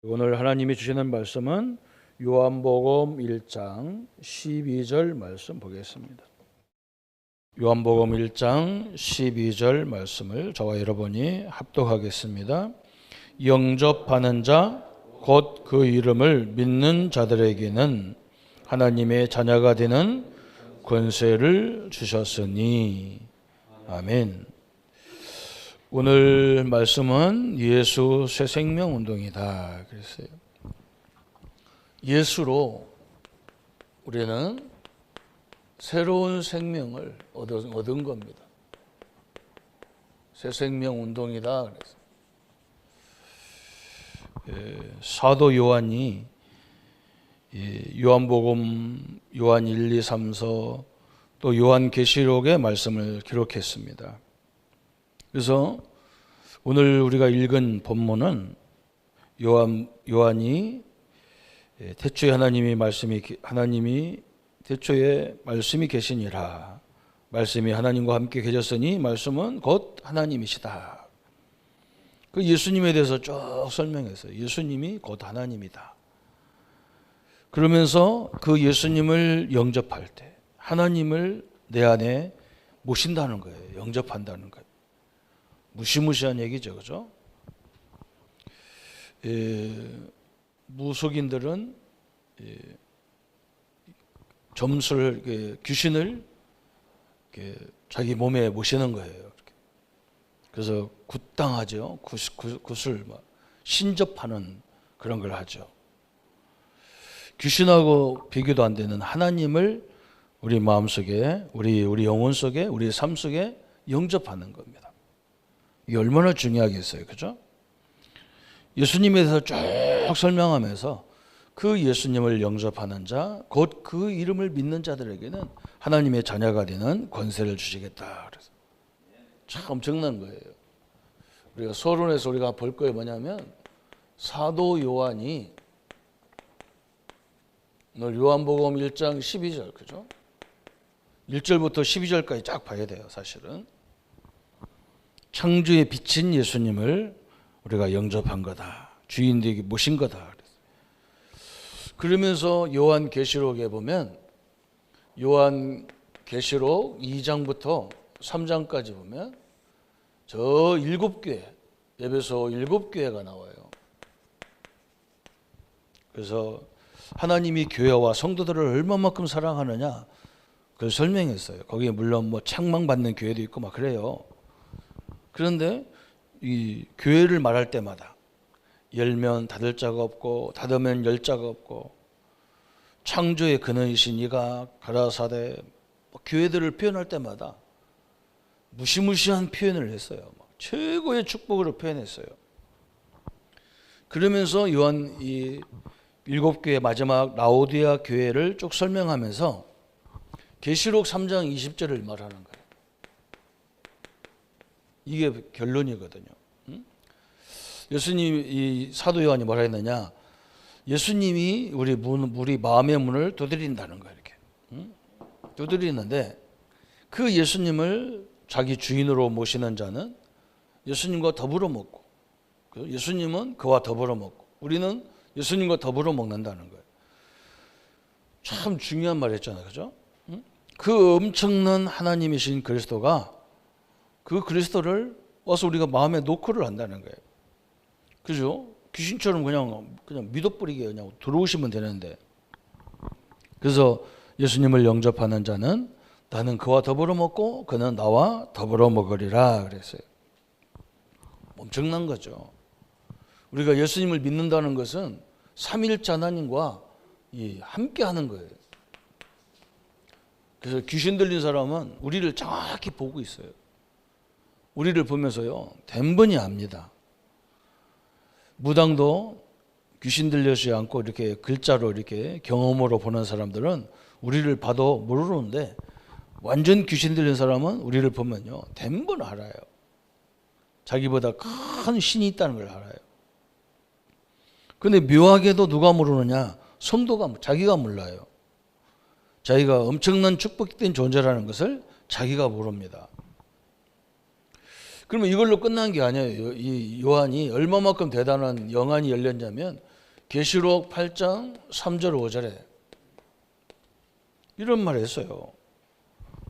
오늘 하나님이 주시는 말씀은 요한복음 1장 12절 말씀 보겠습니다. 요한복음 1장 12절 말씀을 저와 여러분이 합독하겠습니다. 영접하는 자 곧 그 이름을 믿는 자들에게는 하나님의 자녀가 되는 권세를 주셨으니. 아멘. 오늘 말씀은 예수 새 생명 운동이다 그랬어요. 예수로 우리는 새로운 생명을 얻은 겁니다. 새 생명 운동이다 그랬어요. 사도 요한이 요한복음, 요한 1, 2, 3서 또 요한계시록의 말씀을 기록했습니다. 그래서 오늘 우리가 읽은 본문은 요한이 태초에 하나님이 태초에 말씀이 계시니라. 말씀이 하나님과 함께 계셨으니 말씀은 곧 하나님이시다. 그 예수님에 대해서 쭉 설명했어요. 예수님이 곧 하나님이다. 그러면서 그 예수님을 영접할 때 하나님을 내 안에 모신다는 거예요. 영접한다는 거예요. 무시무시한 얘기죠, 그죠? 무속인들은 귀신을 자기 몸에 모시는 거예요. 그래서 굿당하죠. 굿을 신접하는 그런 걸 하죠. 귀신하고 비교도 안 되는 하나님을 우리 마음속에, 우리 영혼 속에, 우리 삶 속에 영접하는 겁니다. 이게 얼마나 중요하겠어요, 그죠? 예수님에 대해서 쭉 설명하면서 그 예수님을 영접하는 자, 곧 그 이름을 믿는 자들에게는 하나님의 자녀가 되는 권세를 주시겠다. 그래서 참 엄청난 거예요. 우리가 서론에서 우리가 볼 거예요. 뭐냐면 사도 요한이 오늘 요한복음 1장 12절, 그죠? 1절부터 12절까지 쫙 봐야 돼요, 사실은. 창조에 비친 예수님을 우리가 영접한 거다. 주인되게 모신 거다. 그러면서 요한계시록에 보면 요한계시록 2장부터 3장까지 보면 저 7교회, 에베소 7교회가 나와요. 그래서 하나님이 교회와 성도들을 얼마만큼 사랑하느냐 그걸 설명했어요. 거기에 물론 책망받는 교회도 있고 막 그래요. 그런데 이 교회를 말할 때마다 열면 닫을 자가 없고 닫으면 열 자가 없고 창조의 근원이신 이가 가라사대 교회들을 표현할 때마다 무시무시한 표현을 했어요. 최고의 축복으로 표현했어요. 그러면서 요한 이 7교회 마지막 라오디아 교회를 쭉 설명하면서 계시록 3장 20절을 말하는 거예요. 이게 결론이거든요. 예수님, 이 사도 요한이 뭐라 했느냐? 예수님이 우리 마음의 문을 두드린다는 거예요. 이렇게 두드리는데 그 예수님을 자기 주인으로 모시는 자는 예수님과 더불어 먹고, 예수님은 그와 더불어 먹고, 우리는 예수님과 더불어 먹는다는 거예요. 참 중요한 말 했잖아요, 그죠? 그 엄청난 하나님이신 그리스도가 그 그리스도를 와서 우리가 마음에 놓고를 한다는 거예요. 그죠? 귀신처럼 그냥 믿어버리게 그냥 들어오시면 되는데. 그래서 예수님을 영접하는 자는 나는 그와 더불어 먹고 그는 나와 더불어 먹으리라 그랬어요. 엄청난 거죠. 우리가 예수님을 믿는다는 것은 삼위일체 하나님과 함께 하는 거예요. 그래서 귀신 들린 사람은 우리를 정확히 보고 있어요. 우리를 보면서요, 덴번이 압니다. 무당도 귀신 들려지 않고 이렇게 글자로 이렇게 경험으로 보는 사람들은 우리를 봐도 모르는데 완전 귀신 들린 사람은 우리를 보면요, 덴번 알아요. 자기보다 큰 신이 있다는 걸 알아요. 근데 묘하게도 누가 모르느냐? 성도가, 자기가 몰라요. 자기가 엄청난 축복된 존재라는 것을 자기가 모릅니다. 그러면 이걸로 끝난 게 아니에요. 이 요한이 얼마만큼 대단한 영안이 열렸냐면 계시록 8장 3절 5절에 이런 말을 했어요.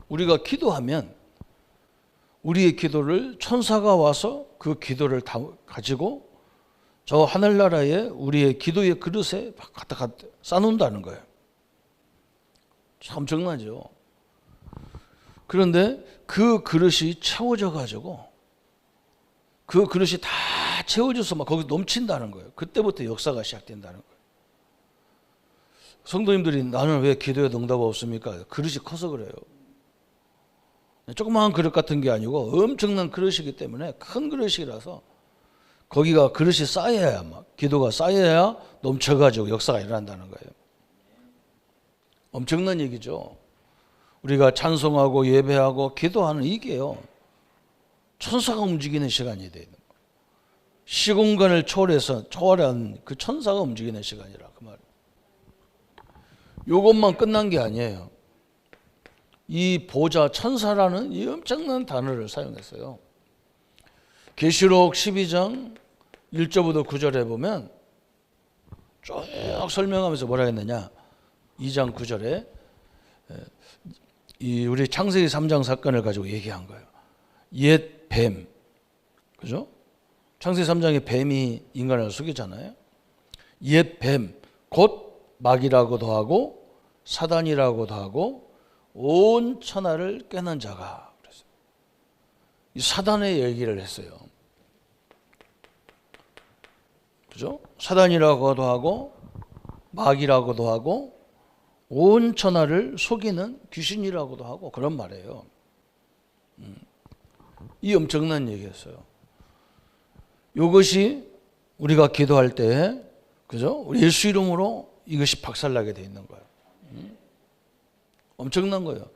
우리가 기도하면 우리의 기도를 천사가 와서 그 기도를 가지고 저 하늘나라에 우리의 기도의 그릇에 갖다 싸놓는다는 거예요. 참 엄청나죠. 그런데 그 그릇이 채워져 가지고 그 그릇이 다 채워져서 막 거기 넘친다는 거예요. 그때부터 역사가 시작된다는 거예요. 성도님들이 나는 왜 기도에 응답 없습니까? 그릇이 커서 그래요. 조그마한 그릇 같은 게 아니고 엄청난 그릇이기 때문에 큰 그릇이라서 거기가 그릇이 쌓여야 기도가 쌓여야 넘쳐가지고 역사가 일어난다는 거예요. 엄청난 얘기죠. 우리가 찬송하고 예배하고 기도하는 이게요. 천사가 움직이는 시간이 돼요. 시공간을 초월한 그 천사가 움직이는 시간이라 그 말이에요. 이것만 끝난 게 아니에요. 이 보좌 천사라는 이 엄청난 단어를 사용했어요. 계시록 12장 1절부터 9절에 보면 쭉 설명하면서 뭐라 했느냐. 2장 9절에 우리 창세기 3장 사건을 가지고 얘기한 거예요. 옛 뱀, 그죠? 창세기 3장에 뱀이 인간을 속이잖아요. 옛 뱀, 곧 마귀라고도 하고 사단이라고도 하고 온 천하를 깨는 자가 그랬어요. 이 사단의 얘기를 했어요. 그죠? 사단이라고도 하고 마귀라고도 하고 온 천하를 속이는 귀신이라고도 하고 그런 말이에요. 이 엄청난 얘기였어요. 이것이 우리가 기도할 때, 그죠? 우리 예수 이름으로 이것이 박살나게 돼 있는 거예요. 엄청난 거예요.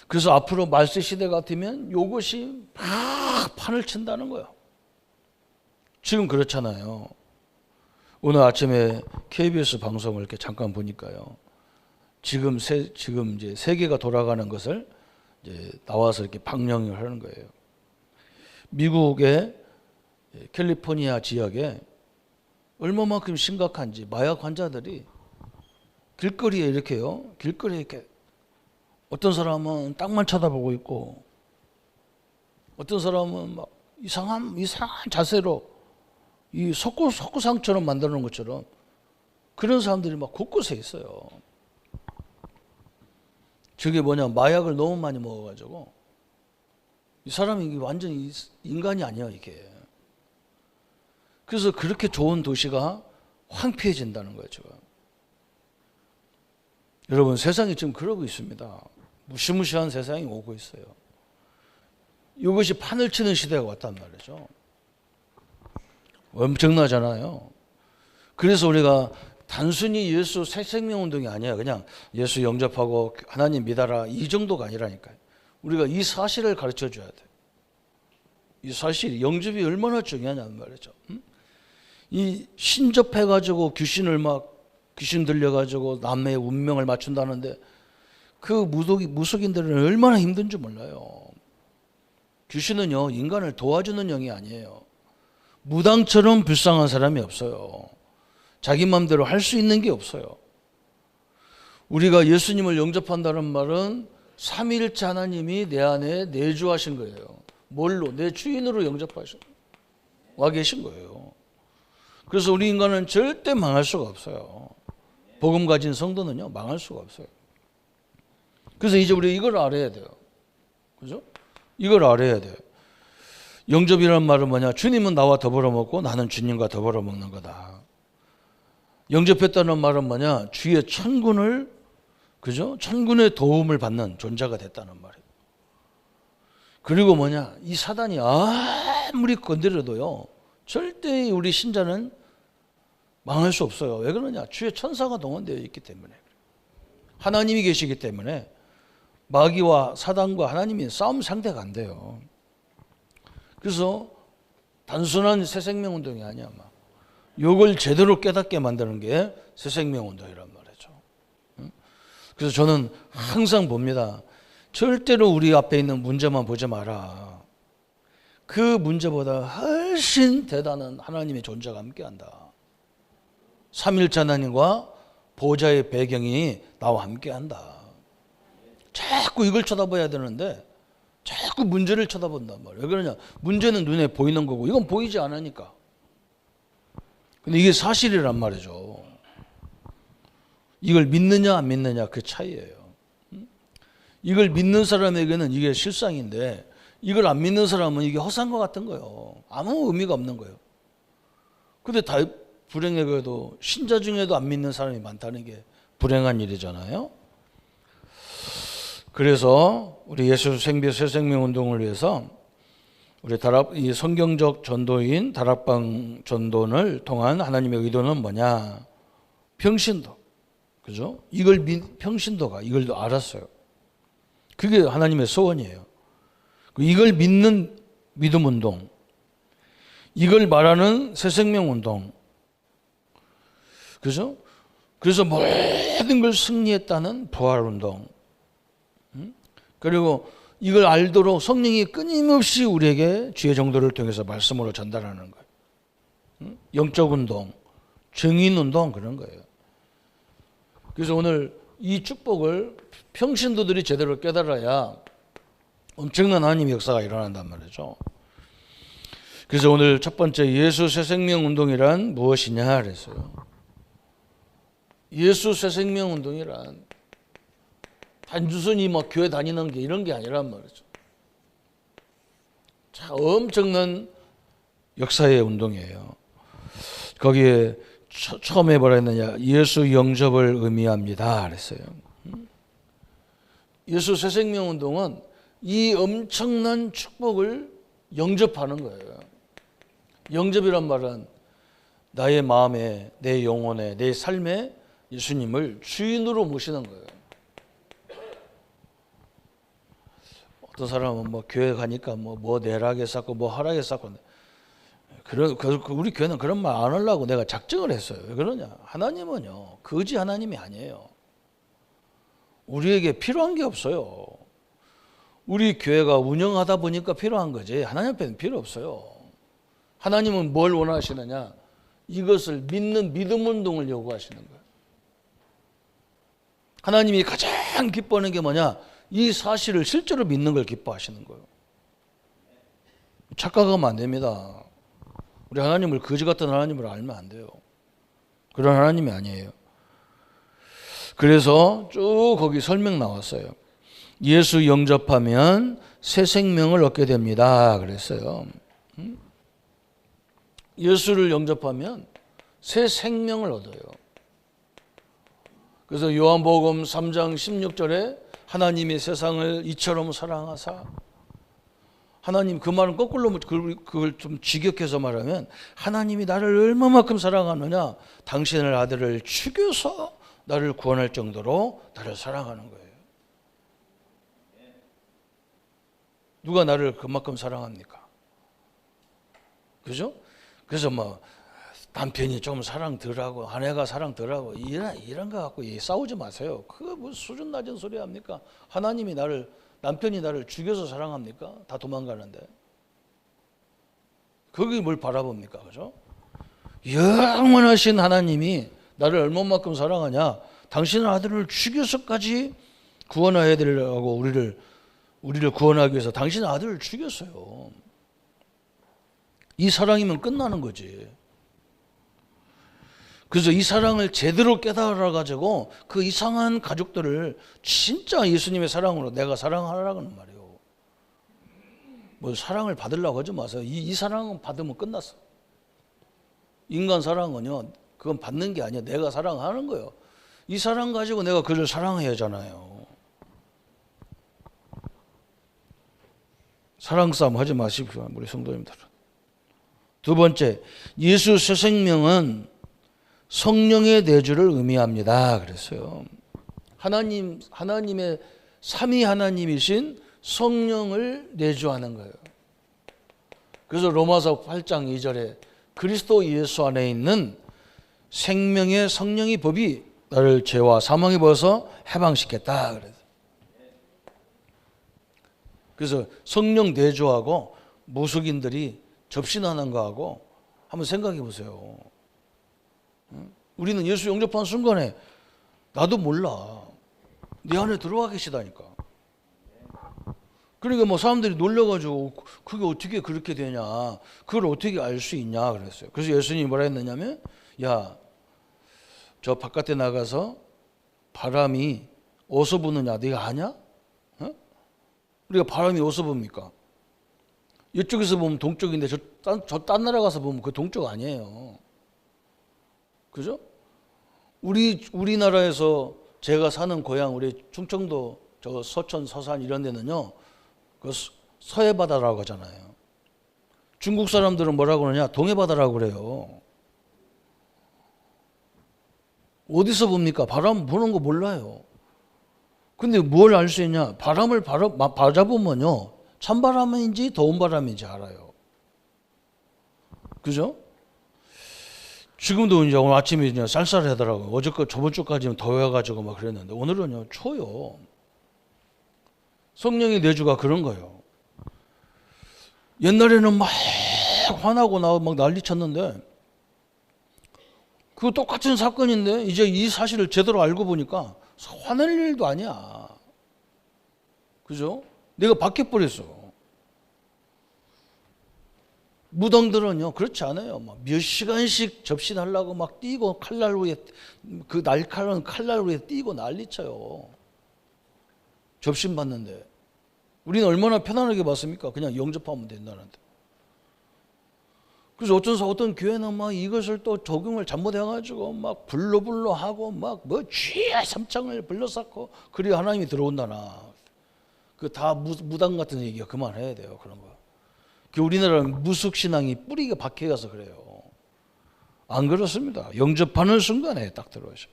그래서 앞으로 말세 시대 같으면 이것이 막 판을 친다는 거예요. 지금 그렇잖아요. 오늘 아침에 KBS 방송을 이렇게 잠깐 보니까요. 지금 이제 세계가 돌아가는 것을 이제 나와서 이렇게 방영을 하는 거예요. 미국의 캘리포니아 지역에 얼마만큼 심각한지 마약 환자들이 길거리에 이렇게요. 길거리에 이렇게 어떤 사람은 땅만 쳐다보고 있고 어떤 사람은 막 이상한 자세로 이 석고상처럼 만드는 는 것처럼 그런 사람들이 막 곳곳에 있어요. 저게 뭐냐, 마약을 너무 많이 먹어가지고 이 사람이 완전히 인간이 아니야 이게. 그래서 그렇게 좋은 도시가 황폐해진다는 거예요 지금. 여러분 세상이 지금 그러고 있습니다. 무시무시한 세상이 오고 있어요. 이것이 판을 치는 시대가 왔단 말이죠. 엄청나잖아요. 그래서 우리가 단순히 예수 새 생명 운동이 아니야. 그냥 예수 영접하고 하나님 믿어라 이 정도가 아니라니까요. 우리가 이 사실을 가르쳐 줘야 돼. 이 사실이 영접이 얼마나 중요하냐는 말이죠. 이 신접해가지고 귀신 들려가지고 남의 운명을 맞춘다는데 그 무속인들은 얼마나 힘든지 몰라요. 귀신은요 인간을 도와주는 영이 아니에요. 무당처럼 불쌍한 사람이 없어요. 자기 마음대로 할 수 있는 게 없어요. 우리가 예수님을 영접한다는 말은 삼위일체 하나님이 내 안에 내주하신 거예요. 뭘로? 내 주인으로 와 계신 거예요. 그래서 우리 인간은 절대 망할 수가 없어요. 복음 가진 성도는요 망할 수가 없어요. 그래서 이제 우리 이걸 알아야 돼요. 그죠? 이걸 알아야 돼요. 영접이라는 말은 뭐냐? 주님은 나와 더불어 먹고 나는 주님과 더불어 먹는 거다. 영접했다는 말은 뭐냐? 주의 천군을, 그죠? 천군의 도움을 받는 존재가 됐다는 말이에요. 그리고 뭐냐? 이 사단이 아무리 건드려도요, 절대 우리 신자는 망할 수 없어요. 왜 그러냐? 주의 천사가 동원되어 있기 때문에. 하나님이 계시기 때문에 마귀와 사단과 하나님이 싸움 상대가 안 돼요. 그래서 단순한 새생명운동이 아니야. 이걸 제대로 깨닫게 만드는 게 새생명운동이란 말이죠. 그래서 저는 항상 봅니다. 절대로 우리 앞에 있는 문제만 보지 마라. 그 문제보다 훨씬 대단한 하나님의 존재가 함께한다. 삼일체 하나님과 보좌의 배경이 나와 함께한다. 자꾸 이걸 쳐다봐야 되는데 자꾸 문제를 쳐다본단 말이에요. 왜 그러냐? 문제는 눈에 보이는 거고 이건 보이지 않으니까. 근데 이게 사실이란 말이죠. 이걸 믿느냐 안 믿느냐 그 차이예요. 이걸 믿는 사람에게는 이게 실상인데 이걸 안 믿는 사람은 이게 허상과 같은 거예요. 아무 의미가 없는 거예요. 근데 다 불행하게도 신자 중에도 안 믿는 사람이 많다는 게 불행한 일이잖아요. 그래서 우리 예수 생비 새생명 운동을 위해서 우리 이 성경적 전도인 다락방 전도를 통한 하나님의 의도는 뭐냐? 평신도. 그죠? 평신도가 이걸 알았어요. 그게 하나님의 소원이에요. 이걸 믿는 믿음 운동. 이걸 말하는 새생명 운동. 그죠? 그래서 모든 걸 승리했다는 부활 운동. 그리고 이걸 알도록 성령이 끊임없이 우리에게 주의 정도를 통해서 말씀으로 전달하는 거예요. 영적 운동, 증인 운동 그런 거예요. 그래서 오늘 이 축복을 평신도들이 제대로 깨달아야 엄청난 하나님의 역사가 일어난단 말이죠. 그래서 오늘 첫 번째 예수 새생명 운동이란 무엇이냐 그랬어요. 예수 새생명 운동이란 단순히 교회 다니는 게 이런 게 아니란 말이죠. 자, 엄청난 역사의 운동이에요. 거기에 처음에 뭐라 했느냐? 예수 영접을 의미합니다 그랬어요. 예수 새생명 운동은 이 엄청난 축복을 영접하는 거예요. 영접이란 말은 나의 마음에, 내 영혼에, 내 삶에 예수님을 주인으로 모시는 거예요. 어떤 사람은 교회 가니까 뭐 내락에 쌓고 뭐 하락에 쌓고 우리 교회는 그런 말 안 하려고 내가 작정을 했어요. 왜 그러냐? 하나님은요 거지 하나님이 아니에요. 우리에게 필요한 게 없어요. 우리 교회가 운영하다 보니까 필요한 거지 하나님 앞에는 필요 없어요. 하나님은 뭘 원하시느냐? 이것을 믿는 믿음 운동을 요구하시는 거예요. 하나님이 가장 기뻐하는 게 뭐냐? 이 사실을 실제로 믿는 걸 기뻐하시는 거예요. 착각하면 안 됩니다. 우리 하나님을 거지 같은 하나님을 알면 안 돼요. 그런 하나님이 아니에요. 그래서 쭉 거기 설명 나왔어요. 예수 영접하면 새 생명을 얻게 됩니다. 그랬어요. 예수를 영접하면 새 생명을 얻어요. 그래서 요한복음 3장 16절에 하나님이 세상을 이처럼 사랑하사 하나님 그 말은 거꾸로 그걸 좀 직역해서 말하면 하나님이 나를 얼마만큼 사랑하느냐 당신의 아들을 죽여서 나를 구원할 정도로 나를 사랑하는 거예요. 누가 나를 그만큼 사랑합니까? 그죠? 그래서 남편이 좀 사랑 덜하고 아내가 사랑 덜하고 이런 거 갖고 싸우지 마세요. 그거 무슨 수준 낮은 소리 합니까? 하나님이 남편이 나를 죽여서 사랑합니까? 다 도망가는데. 거기 뭘 바라봅니까? 그죠? 영원하신 하나님이 나를 얼마만큼 사랑하냐? 당신의 아들을 죽여서까지 구원해야 되려고 우리를 구원하기 위해서 당신의 아들을 죽였어요. 이 사랑이면 끝나는 거지. 그래서 이 사랑을 제대로 깨달아가지고 그 이상한 가족들을 진짜 예수님의 사랑으로 내가 사랑하라는 말이에요. 사랑을 받으려고 하지 마세요. 이 사랑은 받으면 끝났어. 인간 사랑은요, 그건 받는 게 아니야. 내가 사랑하는 거예요. 이 사랑 가지고 내가 그를 사랑해야 하잖아요. 사랑 싸움 하지 마십시오, 우리 성도님들은. 두 번째, 예수 새 생명은 성령의 내주를 의미합니다. 그랬어요. 하나님의 삼위 하나님이신 성령을 내주하는 거예요. 그래서 로마서 8장 2절에 그리스도 예수 안에 있는 생명의 성령의 법이 나를 죄와 사망에 벗어 해방시켰다. 그래서 성령 내주하고 무속인들이 접신하는 거하고 한번 생각해 보세요. 우리는 예수 영접한 순간에 나도 몰라. 내 안에 들어와 계시다니까. 그러니까 뭐 사람들이 놀려가지고 그게 어떻게 그렇게 되냐, 그걸 어떻게 알 수 있냐 그랬어요. 그래서 예수님이 뭐라 했느냐면, 야, 저 바깥에 나가서 바람이 어디서 부느냐 네가 아냐? 어? 우리가 바람이 어디서 붑니까? 이쪽에서 보면 동쪽인데 저 딴 나라 가서 보면 그 동쪽 아니에요. 그죠? 우리나라에서 제가 사는 고향, 우리 충청도 저 서천 서산 이런 데는요, 그 서해 바다라고 하잖아요. 중국 사람들은 뭐라고 그러냐? 동해 바다라고 그래요. 어디서 봅니까? 바람 부는 거 몰라요. 근데 뭘 알 수 있냐? 바람을 맞아보면요, 찬바람인지 더운 바람인지 알아요. 그죠? 지금도 이제 오늘 아침에 이제 쌀쌀하더라고요. 어저께 저번 주까지는 더워가지고 막 그랬는데 오늘은요 추워요. 성령의 내주가 그런 거예요. 옛날에는 막 화나고 나 막 난리 쳤는데 그 똑같은 사건인데 이제 이 사실을 제대로 알고 보니까 화낼 일도 아니야. 그죠? 내가 바뀌어버렸어. 무당들은요 그렇지 않아요. 막 몇 시간씩 접신하려고 막 뛰고 칼날 위에 그 날카로운 칼날 위에 뛰고 난리쳐요. 접신 받는데 우리는 얼마나 편안하게 받습니까? 그냥 영접하면 된다는데. 그래서 어떤 교회는 막 이것을 또 적용을 잘못해가지고 막 불로 하고 막 뭐 쥐의 삼창을 불러쌓고 그리 하나님이 들어온다나. 그 다 무당 같은 얘기가 그만해야 돼요. 그런 거. 우리나라는 무속신앙이 뿌리가 박혀가서 그래요. 안 그렇습니다. 영접하는 순간에 딱 들어오죠.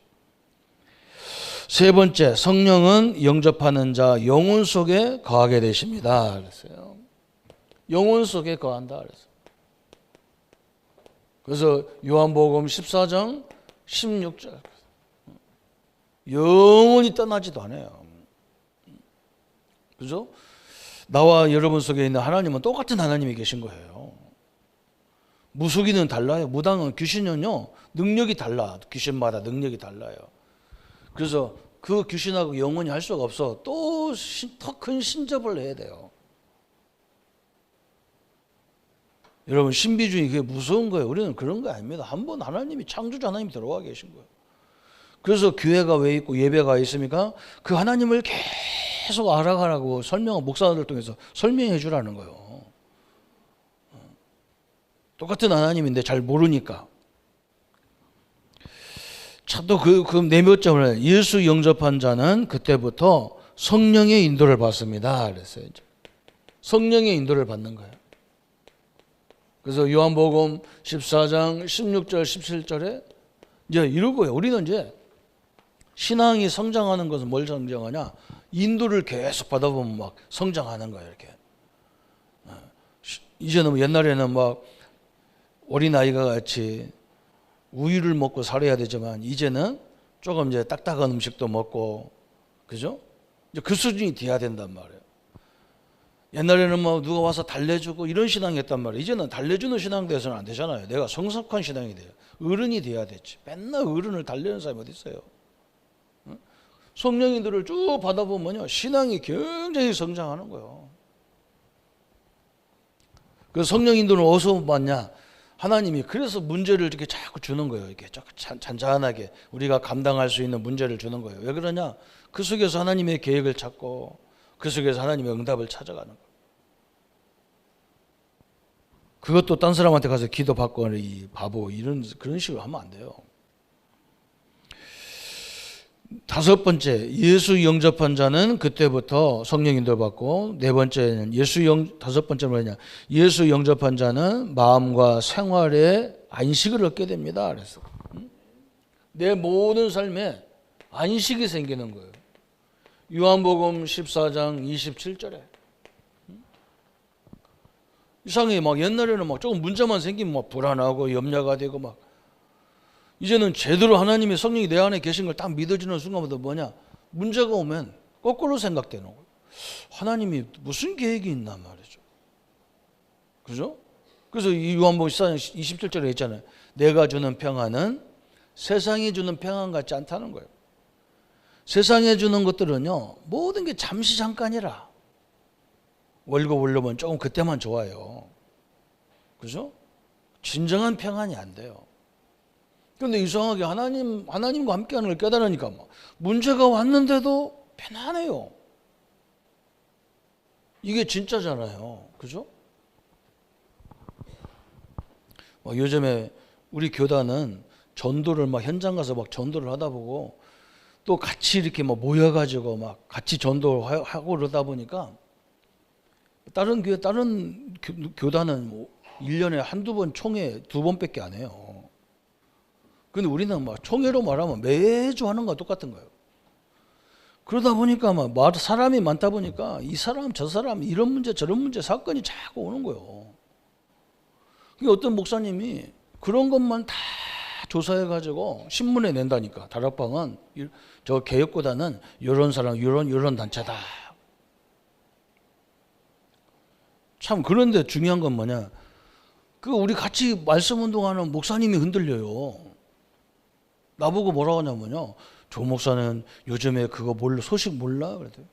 세 번째, 성령은 영접하는 자 영혼 속에 거하게 되십니다. 그랬어요. 영혼 속에 거한다 그랬어요. 그래서 요한복음 14장 16절 영원히 떠나지도 않아요. 그죠? 나와 여러분 속에 있는 하나님은 똑같은 하나님이 계신 거예요. 무속인은 달라요. 무당은 귀신은요 능력이 달라. 귀신마다 능력이 달라요. 그래서 그 귀신하고 영원히 할 수가 없어. 또 더 큰 신접을 해야 돼요. 여러분 신비주의 그게 무서운 거예요. 우리는 그런 거 아닙니다. 한번 하나님이 창조자 하나님이 들어와 계신 거예요. 그래서 교회가 왜 있고 예배가 있습니까? 그 하나님을 계속 알아가라고 목사들 통해서 설명해 주라는 거예요. 똑같은 하나님인데 잘 모르니까. 또 그 네 번째는 예수 영접한 자는 그때부터 성령의 인도를 받습니다. 그랬어요. 성령의 인도를 받는 거예요. 그래서 요한복음 14장 16절 17절에 이제 이런 거예요. 우리는 이제 신앙이 성장하는 것은 뭘 성장하냐? 인도를 계속 받아보면 막 성장하는 거예요. 이렇게. 이제는 옛날에는 막 어린아이가 같이 우유를 먹고 살아야 되지만 이제는 조금 이제 딱딱한 음식도 먹고, 그죠? 이제 그 수준이 돼야 된단 말이에요. 옛날에는 뭐 누가 와서 달래주고 이런 신앙이었단 말이에요. 이제는 달래주는 신앙 돼서는 안 되잖아요. 내가 성숙한 신앙이 돼요. 어른이 돼야 되지. 맨날 어른을 달래는 사람이 어디 있어요? 성령인들을 쭉 받아보면요 신앙이 굉장히 성장하는 거예요. 그 성령인들은 어디서 받냐? 하나님이 그래서 문제를 이렇게 자꾸 주는 거예요. 이렇게 잔잔하게 우리가 감당할 수 있는 문제를 주는 거예요. 왜 그러냐? 그 속에서 하나님의 계획을 찾고 그 속에서 하나님의 응답을 찾아가는 거예요. 그것도 딴 사람한테 가서 기도받고 이 바보 그런 식으로 하면 안 돼요. 다섯 번째, 예수 영접한 자는 그때부터 성령 인도를 받고, 네 번째는 다섯 번째는 뭐냐? 예수 영접한 자는 마음과 생활에 안식을 얻게 됩니다. 그래서 내 모든 삶에 안식이 생기는 거예요. 요한복음 14장 27절에 이상해. 막 옛날에는 막 조금 문제만 생기면 막 불안하고 염려가 되고 막, 이제는 제대로 하나님의 성령이 내 안에 계신 걸 딱 믿어지는 순간부터 뭐냐? 문제가 오면 거꾸로 생각되는 거예요. 하나님이 무슨 계획이 있나 말이죠. 그죠? 그래서 이 요한복음 14장 27절에 있잖아요. 내가 주는 평안은 세상이 주는 평안 같지 않다는 거예요. 세상에 주는 것들은요, 모든 게 잠시 잠깐이라. 월급 올려면 조금 그때만 좋아요. 그죠? 진정한 평안이 안 돼요. 그런데 이상하게 하나님과 함께하는 걸 깨달으니까 문제가 왔는데도 편안해요. 이게 진짜잖아요. 그죠? 요즘에 우리 교단은 전도를 현장 가서 전도를 하다 보고 또 같이 이렇게 모여가지고 같이 전도하고 그러다 보니까 다른 교단은 1년에 한두 번 총회 2번밖에 안 해요. 근데 우리는 총회로 말하면 매주 하는 거와 똑같은 거예요. 그러다 보니까 사람이 많다 보니까 이 사람 저 사람 이런 문제 저런 문제 사건이 자꾸 오는 거예요. 어떤 목사님이 그런 것만 다 조사해가지고 신문에 낸다니까. 다락방은 저 개혁보다는 이런 사람 이런 단체다. 참 그런데 중요한 건 뭐냐? 우리 같이 말씀 운동하는 목사님이 흔들려요. 나보고 뭐라고 하냐면요. 조 목사는 요즘에 그거 소식 몰라? 그랬더니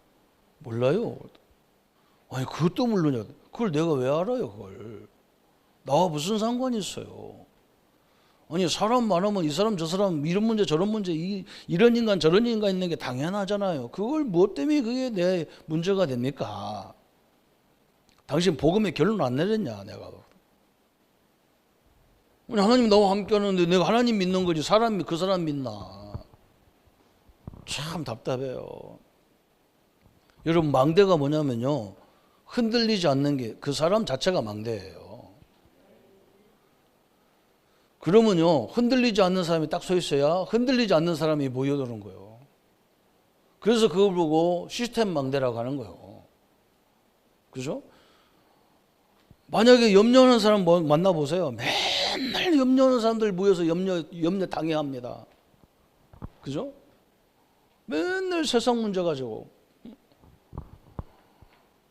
몰라요. 아니 그것도 모르냐? 그걸 내가 왜 알아요? 그걸 나와 무슨 상관이 있어요? 아니 사람 많으면 이 사람 저 사람 이런 문제 저런 문제 이런 인간 저런 인간 있는 게 당연하잖아요. 그걸 무엇 때문에 그게 내 문제가 됩니까? 당신 복음에 결론 안 내렸냐 내가. 아니 하나님 나와 함께 하는데 내가 하나님 믿는 거지 그 사람 믿나. 참 답답해요. 여러분 망대가 뭐냐면요, 흔들리지 않는 게 그 사람 자체가 망대예요. 그러면요 흔들리지 않는 사람이 딱 서 있어야 흔들리지 않는 사람이 모여드는 거예요. 그래서 그걸 보고 시스템 망대라고 하는 거예요. 그죠? 만약에 염려하는 사람 만나보세요. 맨날 염려하는 사람들 모여서 염려 당해합니다. 그죠? 맨날 세상 문제 가지고.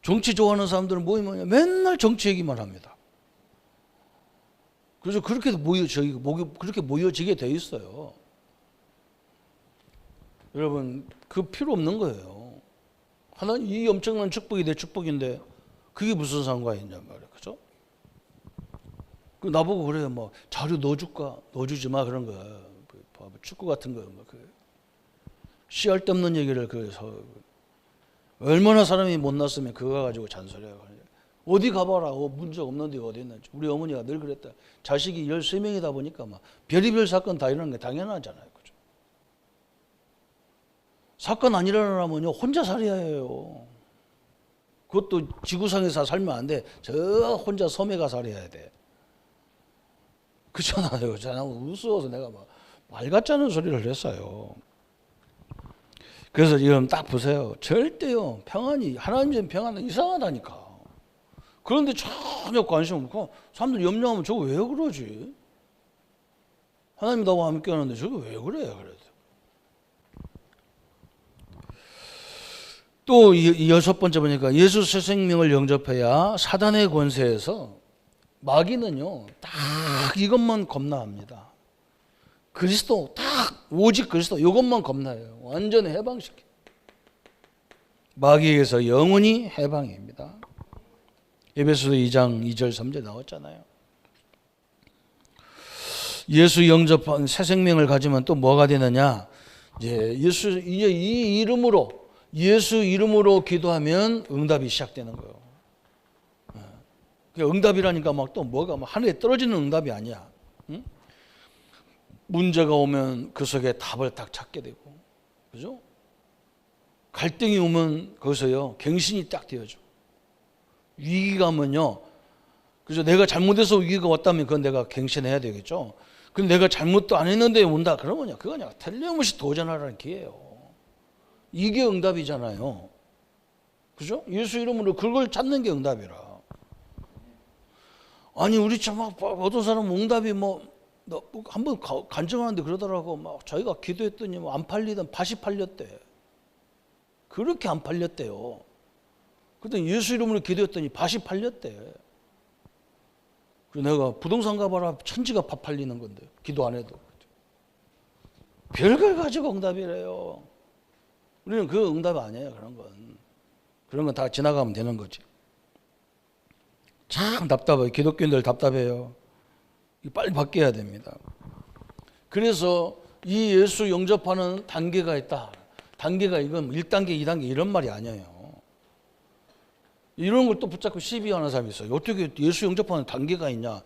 정치 좋아하는 사람들은 모이면 맨날 정치 얘기만 합니다. 그래서 그렇게 모여지게 돼 있어요. 여러분, 그 필요 없는 거예요. 하나님, 이 엄청난 축복이 내 축복인데, 그게 무슨 상관이 있냐 말이에요. 그죠? 나보고 그래요. 자료 넣어줄까? 넣어주지 마. 그런 거. 축구 같은 거. 씨알 데 없는 얘기를 그래서. 얼마나 사람이 못났으면 그거 가지고 잔소리하고. 어디 가봐라. 문제 없는데 어디 있는지. 우리 어머니가 늘 그랬다. 자식이 13명이다 보니까 별의별 사건 다 일어나는 게 당연하잖아요. 그죠? 사건 안 일어나면요, 혼자 살아야 해요. 그것도 지구상에서 살면 안 돼. 저 혼자 섬에 가서 살아야 돼. 그렇잖아요. 저는 우스워서 내가 말 같지 않은 소리를 했어요. 그래서 지금 딱 보세요. 절대요, 평안이, 하나님의 평안은 이상하다니까. 그런데 전혀 관심 없고, 사람들 염려하면 저거 왜 그러지? 하나님 나와 함께 하는데 저거 왜 그래? 그래도. 또 이 6번째 보니까 예수 새 생명을 영접해야 사단의 권세에서 마귀는요, 딱 이것만 겁나합니다. 그리스도, 딱 오직 그리스도 이것만 겁나요. 완전 해방시켜. 마귀에게서 영원히 해방입니다. 에베소서 2장 2절 3절 나왔잖아요. 예수 영접한 새 생명을 가지면 또 뭐가 되느냐? 이제 이 이름으로, 예수 이름으로 기도하면 응답이 시작되는 거예요. 응답이라니까 또 뭐가 하늘에 떨어지는 응답이 아니야. 응? 문제가 오면 그 속에 답을 딱 찾게 되고, 그죠? 갈등이 오면 거기서요 갱신이 딱 되어져. 위기가 오면요, 그죠? 내가 잘못해서 위기가 왔다면 그건 내가 갱신해야 되겠죠. 근데 내가 잘못도 안 했는데 온다 그러면요, 그거냐 틀림없이 도전하라는 기회예요. 이게 응답이잖아요. 그죠? 예수 이름으로 그걸 찾는 게 응답이라. 아니 우리 참 어떤 사람은 응답이 한번 간증하는데 그러더라고. 자기가 기도했더니 안 팔리던 밭이 팔렸대. 그렇게 안 팔렸대요. 그랬더니 예수 이름으로 기도했더니 밭이 팔렸대. 그래서 내가 부동산 가봐라, 천지가 밭 팔리는 건데 기도 안 해도. 별걸 가지고 응답이래요. 우리는 그 응답이 아니에요. 그런 건 다 지나가면 되는 거지. 참 답답해요. 기독교인들 답답해요. 빨리 바뀌어야 됩니다. 그래서 이 예수 영접하는 단계가 있다. 단계가 이건 1단계, 2단계 이런 말이 아니에요. 이런 걸 또 붙잡고 시비하는 사람이 있어요. 어떻게 예수 영접하는 단계가 있냐.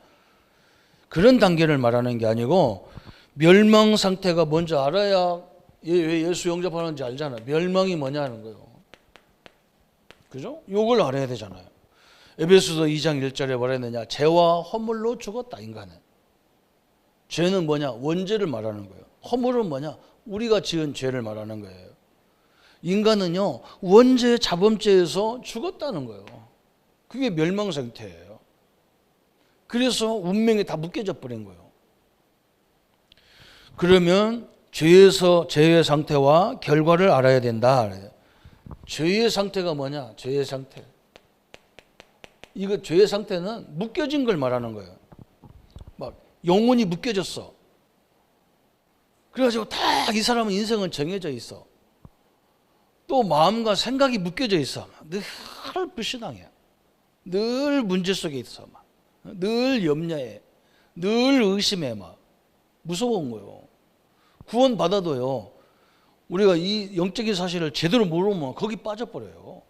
그런 단계를 말하는 게 아니고 멸망 상태가 뭔지 알아야 왜 예수 영접하는지 알잖아요. 멸망이 뭐냐는 거예요. 그죠? 요걸 알아야 되잖아요. 에베소서 2장 1절에 뭐라 했느냐. 죄와 허물로 죽었다 인간은. 죄는 뭐냐? 원죄를 말하는 거예요. 허물은 뭐냐? 우리가 지은 죄를 말하는 거예요. 인간은요 원죄 자범죄에서 죽었다는 거예요. 그게 멸망 상태예요. 그래서 운명이 다 묶여져 버린 거예요. 그러면 죄의 상태와 결과를 알아야 된다. 죄의 상태가 뭐냐? 죄의 상태. 이거 죄의 상태는 묶여진 걸 말하는 거예요. 막 영혼이 묶여졌어. 그래가지고 딱 이 사람은 인생은 정해져 있어. 또 마음과 생각이 묶여져 있어. 늘 불신앙해. 늘 문제 속에 있어. 늘 염려해. 늘 의심해. 무서운 거예요. 구원 받아도요. 우리가 이 영적인 사실을 제대로 모르면 거기 빠져버려요.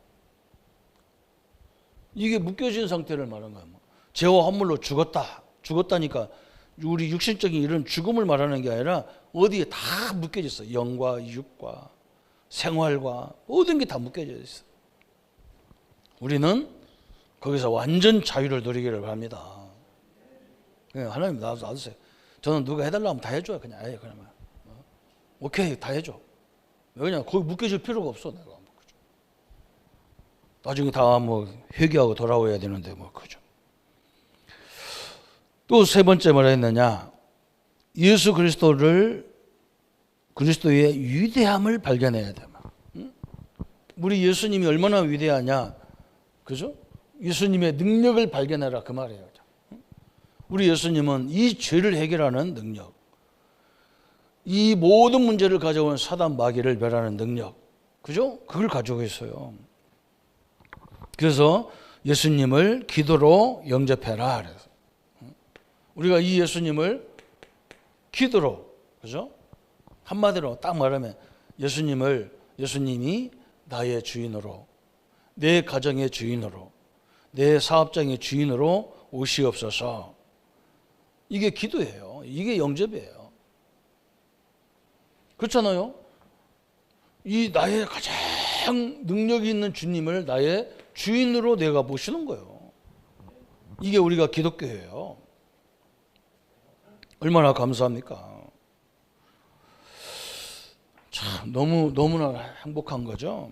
이게 묶여진 상태를 말하는 거예요. 죄와 허물로 죽었다. 죽었다니까 우리 육신적인 이런 죽음을 말하는 게 아니라 어디에 다 묶여져 있어. 영과 육과 생활과 모든 게 다 묶여져 있어. 우리는 거기서 완전 자유를 누리기를 바랍니다. 하나님 놔주세요. 저는 누가 해달라고 하면 다 해줘요. 그냥 그러면 오케이 다 해줘. 왜냐 거기 묶여질 필요가 없어. 내가 나중에 다 회개하고 돌아와야 되는데 그죠. 또 세 번째 뭐라 했느냐. 예수 그리스도의 위대함을 발견해야 돼. 우리 예수님이 얼마나 위대하냐. 그죠? 예수님의 능력을 발견해라 그 말이에요. 우리 예수님은 이 죄를 해결하는 능력, 이 모든 문제를 가져온 사단 마귀를 멸하는 능력, 그죠? 그걸 가지고 있어요. 그래서 예수님을 기도로 영접해라. 그래서 우리가 이 예수님을 기도로, 그죠? 한마디로 딱 말하면 예수님이 나의 주인으로, 내 가정의 주인으로, 내 사업장의 주인으로 오시옵소서. 이게 기도예요. 이게 영접이에요. 그렇잖아요. 이 나의 가장 능력이 있는 주님을 나의 주인으로 내가 모시는 거예요. 이게 우리가 기독교예요. 얼마나 감사합니까? 참 너무나 행복한 거죠.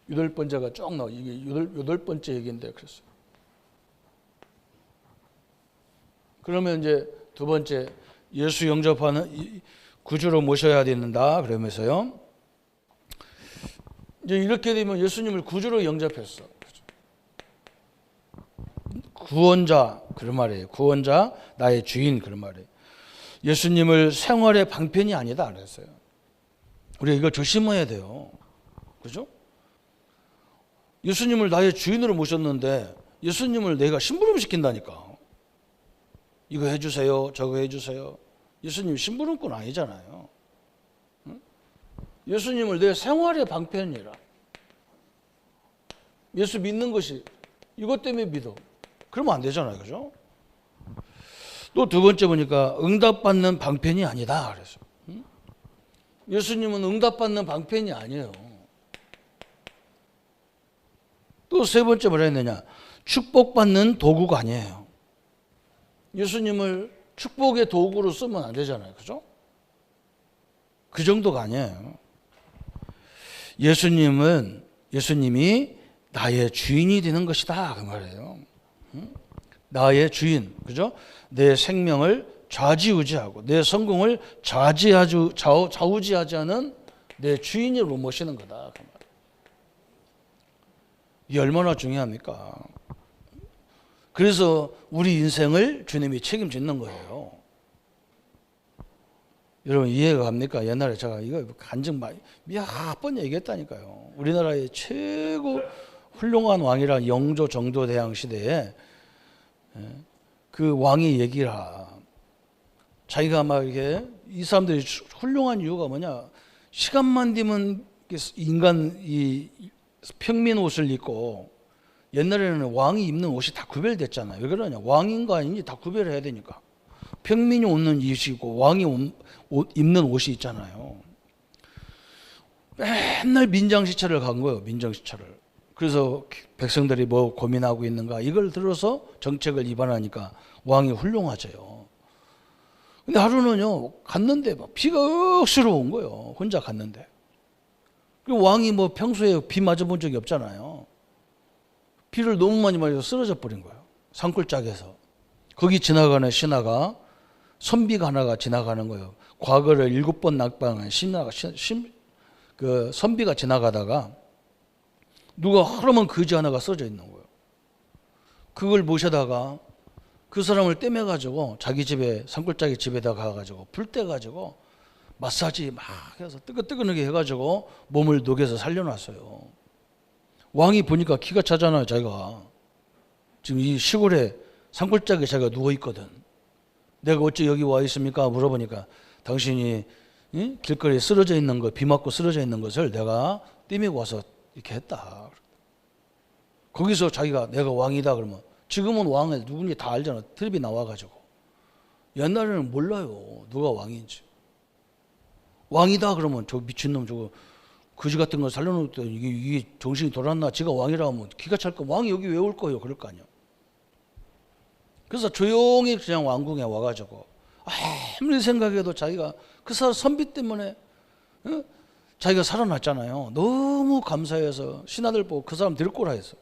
8번째가 쭉 나와. 이게 8번째 얘기인데 그랬어요. 그러면 이제 두 번째 예수 영접하는 구주로 모셔야 된다 그러면서요. 이제 이렇게 되면 예수님을 구주로 영접했어. 구원자 그런 말이에요. 구원자 나의 주인 그런 말이에요. 예수님을 생활의 방편이 아니다 그랬어요. 우리가 이걸 조심해야 돼요. 그죠? 예수님을 나의 주인으로 모셨는데 예수님을 내가 심부름 시킨다니까. 이거 해주세요. 저거 해주세요. 예수님 심부름꾼 아니잖아요. 응? 예수님을 내 생활의 방편이라. 예수 믿는 것이 이것 때문에 믿어. 그러면 안 되잖아요. 그죠? 또 두 번째 보니까 응답받는 방편이 아니다. 그래서 응? 예수님은 응답받는 방편이 아니에요. 또 세 번째 뭐라 했느냐. 축복받는 도구가 아니에요. 예수님을 축복의 도구로 쓰면 안 되잖아요. 그죠? 그 정도가 아니에요. 예수님이 나의 주인이 되는 것이다. 그 말이에요. 나의 주인. 그죠? 내 생명을 좌지우지하고 내 성공을 좌우지하지 않은 내 주인으로 모시는 거다. 그 말이에요. 이게 얼마나 중요합니까? 그래서 우리 인생을 주님이 책임짓는 거예요. 여러분 이해가 갑니까? 옛날에 제가 이거 간증 몇 번 얘기했다니까요. 우리나라의 최고 훌륭한 왕이라 영조 정조대왕 시대에 그 왕이 얘기라. 자기가 막 이게 이 사람들이 훌륭한 이유가 뭐냐? 시간만 되면 인간 이 평민 옷을 입고 옛날에는 왕이 입는 옷이 다 구별됐잖아요. 왜 그러냐? 왕인가 아닌지 다 구별해야 되니까. 평민이 입는 옷이 있고 왕이 입는 옷이 있잖아요. 맨날 민정시찰을 간 거예요. 민정시찰을. 그래서 백성들이 뭐 고민하고 있는가 이걸 들어서 정책을 입안하니까 왕이 훌륭하죠. 근데 하루는요 갔는데 막 비가 억수로 온 거예요. 혼자 갔는데. 그리고 왕이 뭐 평소에 비 맞아본 적이 없잖아요. 비를 너무 많이 맞아서 쓰러져 버린 거예요. 산골짜기에서. 거기 지나가는 신하가 선비가 하나가 지나가는 거예요. 과거를 7번 낙방한 그 선비가 지나가다가 누가 하루만 거지 하나가 써져 있는 거예요. 그걸 모셔다가 그 사람을 떼매가지고 자기 집에 산골짜기 집에다 가가지고 불 떼가지고 마사지 막 해서 뜨끈뜨끈하게 해가지고 몸을 녹여서 살려놨어요. 왕이 보니까 기가 차잖아요. 자기가 지금 이 시골에 산골짜기에 자기가 누워있거든. 내가 어째 여기 와 있습니까? 물어보니까 당신이 길거리에 쓰러져 있는 거, 비 맞고 쓰러져 있는 것을 내가 떼매고 와서 이렇게 했다. 거기서 자기가 내가 왕이다 그러면 지금은 왕을 누군지 다 알잖아. 텔레비 나와가지고. 옛날에는 몰라요. 누가 왕인지. 왕이다 그러면 저 미친놈 저거 거지 같은 거 살려놓았더니 이게 정신이 돌았나? 지가 왕이라 하면 기가 찰까? 왕이 여기 왜 올 거예요? 그럴 거 아니야. 그래서 조용히 그냥 왕궁에 와가지고 아무리 생각해도 자기가 그 사람 선비 때문에 자기가 살아났잖아요. 너무 감사해서 신하들 보고 그 사람 데리고 오라 했어.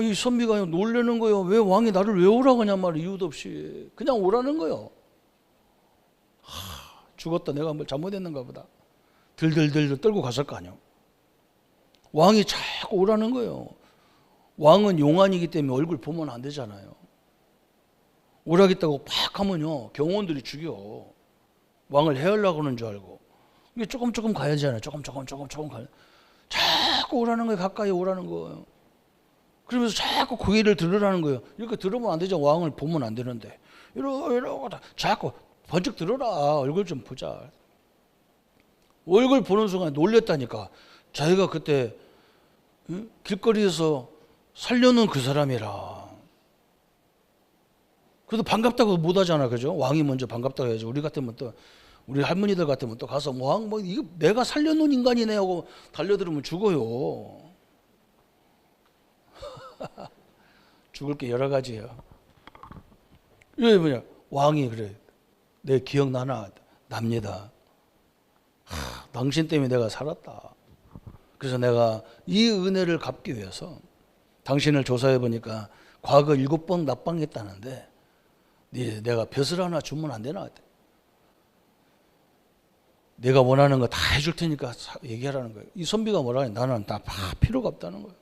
이 선비가 놀라는 거예요. 왜 왕이 나를 왜 오라고 하냐 말이야. 이유도 없이 그냥 오라는 거예요. 죽었다 내가 뭘 잘못했는가 보다. 들들들 떨고 갔을 거 아니야. 왕이 자꾸 오라는 거예요. 왕은 용안이기 때문에 얼굴 보면 안 되잖아요. 오라겠다고 팍 하면요 경호원들이 죽여. 왕을 해하려고 하는 줄 알고. 이게 조금 가야잖아요. 조금 가야. 자꾸 오라는 거예요. 가까이 오라는 거예요. 그러면서 자꾸 고개를 들으라는 거예요. 이렇게 들으면 안 되죠. 왕을 보면 안 되는데. 이러고 자꾸 번쩍 들어라. 얼굴 좀 보자. 얼굴 보는 순간 놀랬다니까. 자기가 그때 길거리에서 살려놓은 그 사람이라. 그래도 반갑다고 못 하잖아. 그죠? 왕이 먼저 반갑다고 해야지. 우리 같으면 또 우리 할머니들 같으면 또 가서 왕 뭐 이거 내가 살려놓은 인간이네 하고 달려들으면 죽어요. 죽을 게 여러 가지예요. 이게 뭐냐? 왕이 그래. 내 기억나나? 납니다. 당신 때문에 내가 살았다. 그래서 내가 이 은혜를 갚기 위해서 당신을 조사해 보니까 과거 7번 납방했다는데 내가 벼슬 하나 주면 안 되나? 내가 원하는 거 다 해줄 테니까 얘기하라는 거예요. 이 선비가 뭐라 하냐? 나는 다 필요가 없다는 거예요.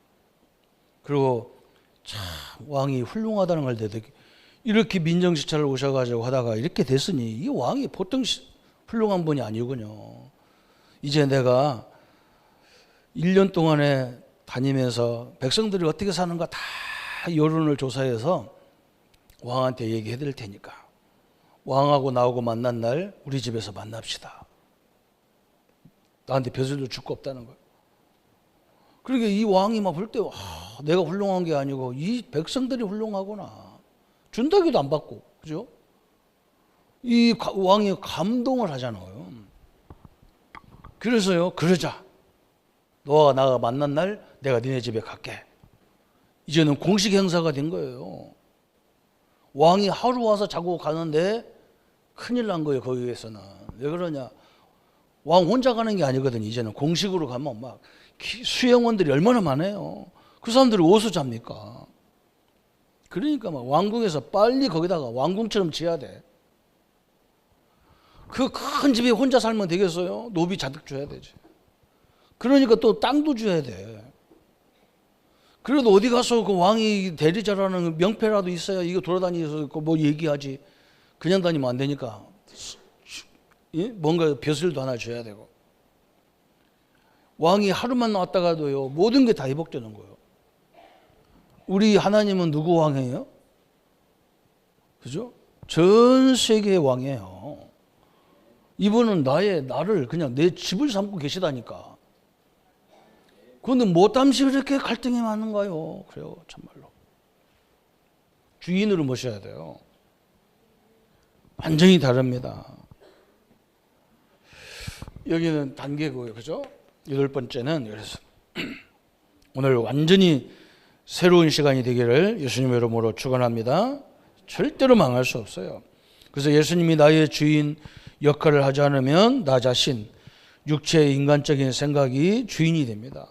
그리고 참 왕이 훌륭하다는 걸 이렇게 민정시찰을 오셔가지고 하다가 이렇게 됐으니 이 왕이 보통 훌륭한 분이 아니군요. 이제 내가 1년 동안에 다니면서 백성들이 어떻게 사는가 다 여론을 조사해서 왕한테 얘기해 드릴 테니까 왕하고 나하고 만난 날 우리 집에서 만납시다. 나한테 벼슬도 줄 거 없다는 거예요. 그러니까 이 왕이 막 볼 때 내가 훌륭한 게 아니고 이 백성들이 훌륭하구나. 준다기도 안 받고, 그죠? 이 왕이 감동을 하잖아요. 그래서요, 그러자. 너와 나가 만난 날 내가 니네 집에 갈게. 이제는 공식 행사가 된 거예요. 왕이 하루 와서 자고 가는데 큰일 난 거예요, 거기에서는. 왜 그러냐? 왕 혼자 가는 게 아니거든요. 이제는 공식으로 가면 막 수행원들이 얼마나 많아요. 그 사람들이 어디서 잡니까? 그러니까 막 왕궁에서 빨리 거기다가 왕궁처럼 지어야 돼. 그 큰 집에 혼자 살면 되겠어요? 노비 잔뜩 줘야 되지. 그러니까 또 땅도 줘야 돼. 그래도 어디 가서 그 왕이 대리자라는 명패라도 있어야 이거 돌아다니면서 뭐 얘기하지. 그냥 다니면 안 되니까 뭔가 벼슬도 하나 줘야 되고. 왕이 하루만 왔다가도요 모든 게 다 회복되는 거예요. 우리 하나님은 누구 왕이에요? 그죠? 전 세계의 왕이에요. 이분은 나를 그냥 내 집을 삼고 계시다니까. 그런데 뭐 땀시 이렇게 갈등이 많은가요? 그래요, 참말로. 주인으로 모셔야 돼요. 완전히 다릅니다. 여기는 단계고요, 그죠? 8번째는 그래서 오늘 완전히 새로운 시간이 되기를 예수님의 이름으로 축원합니다. 절대로 망할 수 없어요. 그래서 예수님이 나의 주인 역할을 하지 않으면 나 자신, 육체의 인간적인 생각이 주인이 됩니다.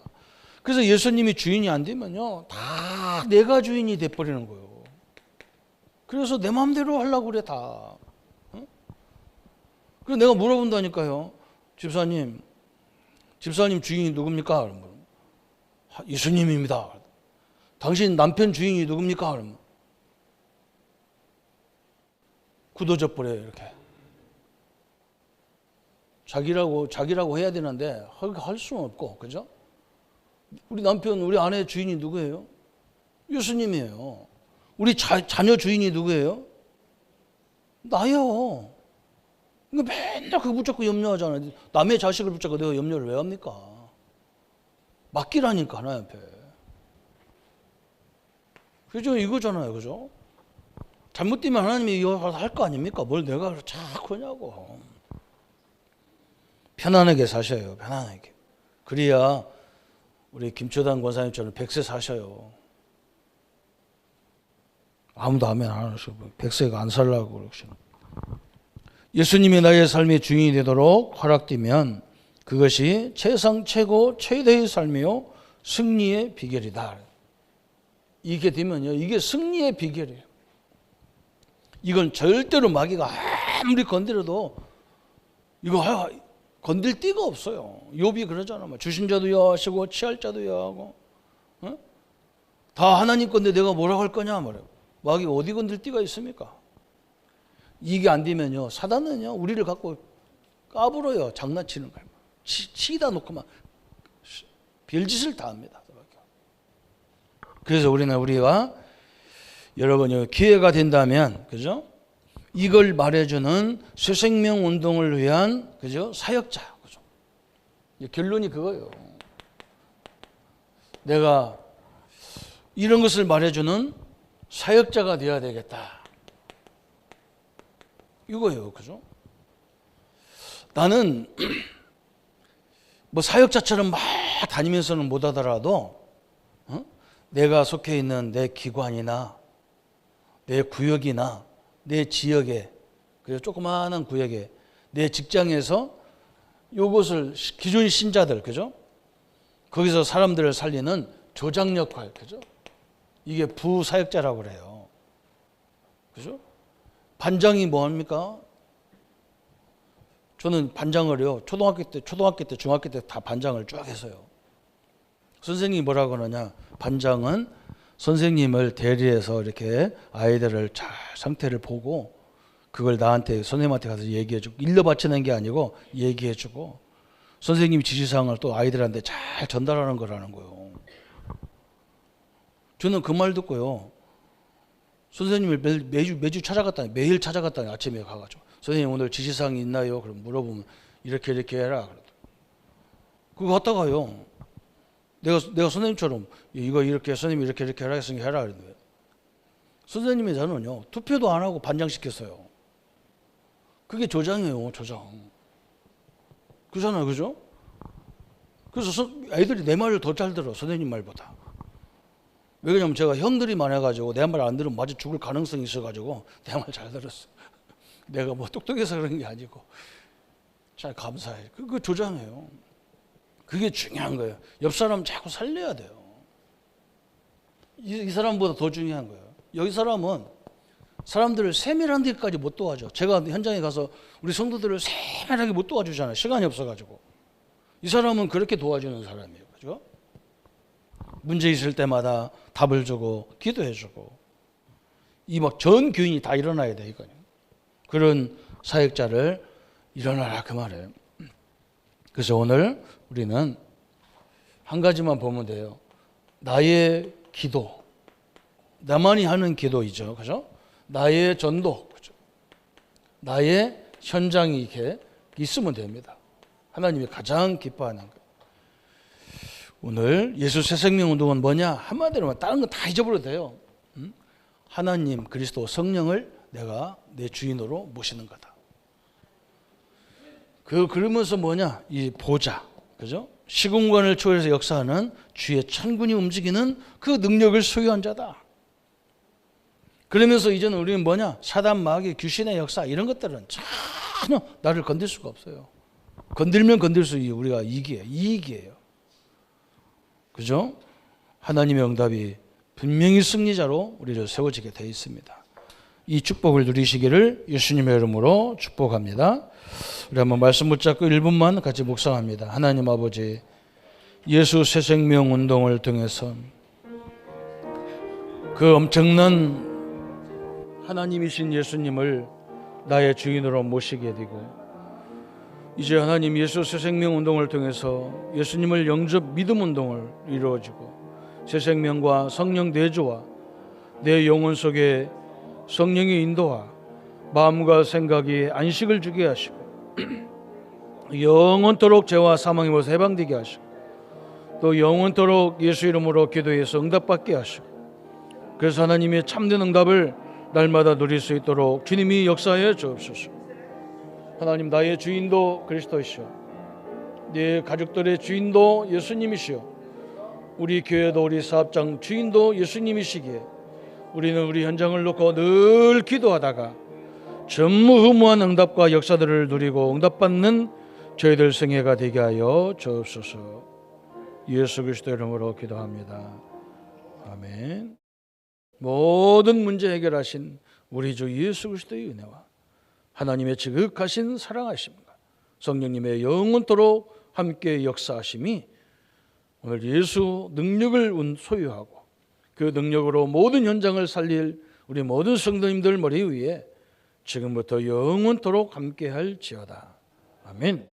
그래서 예수님이 주인이 안 되면요 다 내가 주인이 돼버리는 거예요. 그래서 내 마음대로 하려고 그래 다. 그래서 내가 물어본다니까요. 집사님 주인이 누굽니까? 그러면 예수님입니다. 당신 남편 주인이 누굽니까? 그러면 굳어져 버려요. 이렇게 자기라고 해야 되는데 할 수는 없고, 그죠? 우리 남편, 우리 아내 주인이 누구예요? 예수님이에요. 우리 자녀 주인이 누구예요? 나요. 그러니까 맨날 그거 붙잡고 염려하잖아요. 남의 자식을 붙잡고 내가 염려를 왜 합니까? 맡기라니까 하나님 앞에. 그죠? 이거잖아요. 그죠? 잘못되면 하나님이 이거 할 거 아닙니까? 뭘 내가 자꾸 하냐고. 편안하게 사셔요. 편안하게. 그래야 우리 김초단 권사님처럼 100세 사셔요. 아무도 아멘 안 하시고 100세가 안 살라고 그러시는. 예수님이 나의 삶의 주인이 되도록 허락되면 그것이 세상 최고 최대의 삶이요 승리의 비결이다. 이게 되면요 이게 승리의 비결이에요. 이건 절대로 마귀가 아무리 건드려도 이거 건들 데가 없어요. 욥이 그러잖아. 주신 자도 여하시고 취할 자도 여하고, 어? 다 하나님 건데 내가 뭐라고 할 거냐 말이에요. 마귀가 어디 건들 데가 있습니까? 이게 안 되면요 사단은요 우리를 갖고 까불어요. 장난치는 거예요. 치다 놓고 막 별짓을 다 합니다. 그래서 우리가 여러분 기회가 된다면, 그죠? 이걸 말해주는 새생명 운동을 위한, 그죠? 사역자, 그죠? 결론이 그거예요. 내가 이런 것을 말해주는 사역자가 되어야 되겠다. 이거예요, 그죠? 나는 뭐 사역자처럼 막 다니면서는 못하더라도 내가 속해 있는 내 기관이나 내 구역이나 내 지역에, 그래서 조그마한 구역에, 내 직장에서 요것을 기존 신자들, 그죠? 거기서 사람들을 살리는 조장 역할, 그죠? 이게 부사역자라고 그래요. 그죠? 반장이 뭐 합니까? 저는 반장을요, 초등학교 때, 중학교 때 다 반장을 쭉 했어요. 선생님이 뭐라고 하느냐? 반장은 선생님을 대리해서 이렇게 아이들을 잘 상태를 보고 그걸 나한테 선생님한테 가서 얘기해주고, 일러 바치는 게 아니고 얘기해주고 선생님이 지시사항을 또 아이들한테 잘 전달하는 거라는 거예요. 저는 그 말 듣고요, 선생님을 매주 찾아갔다니, 매일 찾아갔다니, 아침에 가가지고 선생님 오늘 지시사항이 있나요? 그럼 물어보면 이렇게 해라. 그거 갖다가요 내가 선생님처럼 이거 이렇게 선생님이 이렇게 해라 했으니까 해라 그랬는데 선생님이 저는요 투표도 안 하고 반장시켰어요. 그게 조장이에요, 조장. 그렇잖아요, 그죠? 그래서 애들이 내 말을 더 잘 들어, 선생님 말보다. 왜 그러냐면 제가 형들이 많아가지고 내 말 안 들으면 맞아 죽을 가능성이 있어가지고 내 말 잘 들었어. 내가 뭐 똑똑해서 그런 게 아니고 잘 감사해. 그거 조장이에요. 그게 중요한 거예요. 옆 사람 자꾸 살려야 돼요. 이 사람보다 더 중요한 거예요. 여기 사람은 사람들을 세밀한 데까지 못 도와줘. 제가 현장에 가서 우리 성도들을 세밀하게 못 도와주잖아요. 시간이 없어가지고. 이 사람은 그렇게 도와주는 사람이에요. 그죠? 문제 있을 때마다 답을 주고 기도해 주고 이 막 전 교인이 다 일어나야 돼 이거는. 그런 사역자를 일어나라 그 말이에요. 그래서 오늘 우리는 한 가지만 보면 돼요. 나의 기도, 나만이 하는 기도이죠, 그죠? 나의 전도, 그죠? 나의 현장이 이렇게 있으면 됩니다. 하나님이 가장 기뻐하는 것. 오늘 예수 새생명 운동은 뭐냐? 한마디로 다른 건 다 잊어버려도 돼요. 하나님, 그리스도, 성령을 내가 내 주인으로 모시는 거다. 그러면서 뭐냐? 이 보좌, 그죠? 시공간을 초월해서 역사하는 주의 천군이 움직이는 그 능력을 소유한 자다. 그러면서 이제는 우리는 뭐냐? 사단, 마귀, 귀신의 역사 이런 것들은 전혀 나를 건들 수가 없어요. 건들면 건들수록 우리가 이익이에요. 그죠? 하나님의 응답이 분명히 승리자로 우리를 세워지게 되어 있습니다. 이 축복을 누리시기를 예수님의 이름으로 축복합니다. 우리 한번 말씀 붙잡고 1분만 같이 묵상합니다. 하나님 아버지, 예수 새생명 운동을 통해서 그 엄청난 하나님이신 예수님을 나의 주인으로 모시게 되고, 이제 하나님 예수 새생명 운동을 통해서 예수님을 영접 믿음 운동을 이루어지고, 새생명과 성령 내주와 내 영혼 속에 성령의 인도와 마음과 생각이 안식을 주게 하시고 영원토록 죄와 사망의 몸에서 해방되게 하시고, 또 영원토록 예수 이름으로 기도해서 응답받게 하시고, 그래서 하나님의 참된 응답을 날마다 누릴 수 있도록 주님이 역사해 주옵소서. 하나님, 나의 주인도 그리스도이시오, 내 가족들의 주인도 예수님이시오, 우리 교회도 우리 사업장 주인도 예수님이시기에 우리는 우리 현장을 놓고 늘 기도하다가 전무후무한 응답과 역사들을 누리고 응답받는 저희들 생애가 되게 하여 주옵소서. 예수 그리스도 이름으로 기도합니다. 아멘. 모든 문제 해결하신 우리 주 예수 그리스도의 은혜와 하나님의 지극하신 사랑하심과 성령님의 영원토록 함께 역사하심이 오늘 예수 능력을 소유하고 그 능력으로 모든 현장을 살릴 우리 모든 성도님들 머리 위에 지금부터 영원토록 함께할지어다. 아멘.